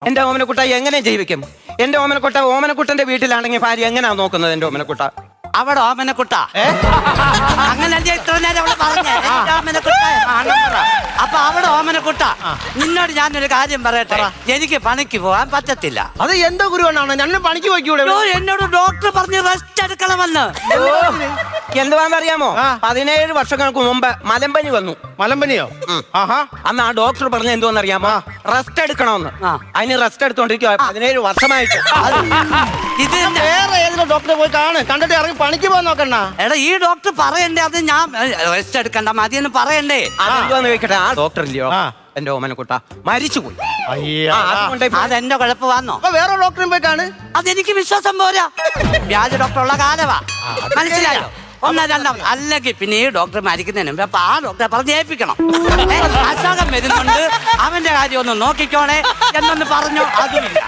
എന്റെ ഓമനക്കുട്ട എങ്ങനെ ജീവിക്കും? എന്റെ ഓമനക്കുട്ടന്റെ വീട്ടിലാണെങ്കിൽ ഭാര്യ എങ്ങനെയാ നോക്കുന്നത്? എന്റെ ഓമനക്കുട്ട അവിടെ ഓമനക്കുട്ട അങ്ങനെ ഇത്ര നേരം അവള് പറഞ്ഞേ ഓമനക്കുട്ട. അപ്പൊ അവിടെ ഓമനക്കുട്ട, നിന്നോട് ഞാനൊരു കാര്യം പറയട്ടെ. എനിക്ക് പണിക്ക് പോകാൻ പറ്റത്തില്ല. അത് എന്തോ ഗുരുവാണ് ഞാൻ പണിക്ക് പോയിക്കൂടെ? എന്നോട് ഡോക്ടർ പറഞ്ഞ് റെസ്റ്റ് എടുക്കണമെന്ന്. എന്തുവാന്നറിയാമോ? 17 വർഷങ്ങൾക്ക് മുമ്പ് മലമ്പനി വന്നു. മലമ്പനിയോ? ആഹാ. അന്ന് ആ ഡോക്ടർ പറഞ്ഞ എന്തോന്നറിയാമോ? റെസ്റ്റ് എടുക്കണമെന്ന്. അതിന് റെസ്റ്റ് എടുത്തോണ്ടിരിക്കുക 17 വർഷമായിട്ട്. ഇത് വേറെ ഏതെങ്കിലും ഡോക്ടറെ പോയി കണ്ടിട്ട് ഇറങ്ങി പണിക്ക് പോകാൻ നോക്കണ്ട. എടാ ഈ ഡോക്ടർ പറയണ്ടേ? അത് ഞാൻ റെസ്റ്റ് എടുക്കണ്ട മതിയെന്ന് പറയണ്ടേ? അതെന്തോന്ന് ചോദിക്കട്ടെ, ആ ഡോക്ടർ ഇല്ലയോ എന്റെ ഓമനക്കുട്ട മരിച്ചുപോയി. അതെന്റെ കുഴപ്പമാണോ? അപ്പൊ വേറെ ഡോക്ടറും പോയി കാണ്. അതെനിക്ക് വിശ്വാസം പോരാ. വ്യാജ ഡോക്ടർ ഉള്ള കാലവാ, മനസ്സിലായോ? ഒന്നാം രണ്ടാം അല്ലെങ്കിൽ പിന്നെ ഈ ഡോക്ടർ മരിക്കുന്നതിന് മുമ്പ് അപ്പൊ ആ ഡോക്ടറെ പറഞ്ഞ് ഏൽപ്പിക്കണം. അസുഖം വരുന്നുണ്ട്, അവന്റെ കാര്യം ഒന്ന് നോക്കിക്കോണേ എന്നൊന്ന് പറഞ്ഞോ. അതുമില്ല.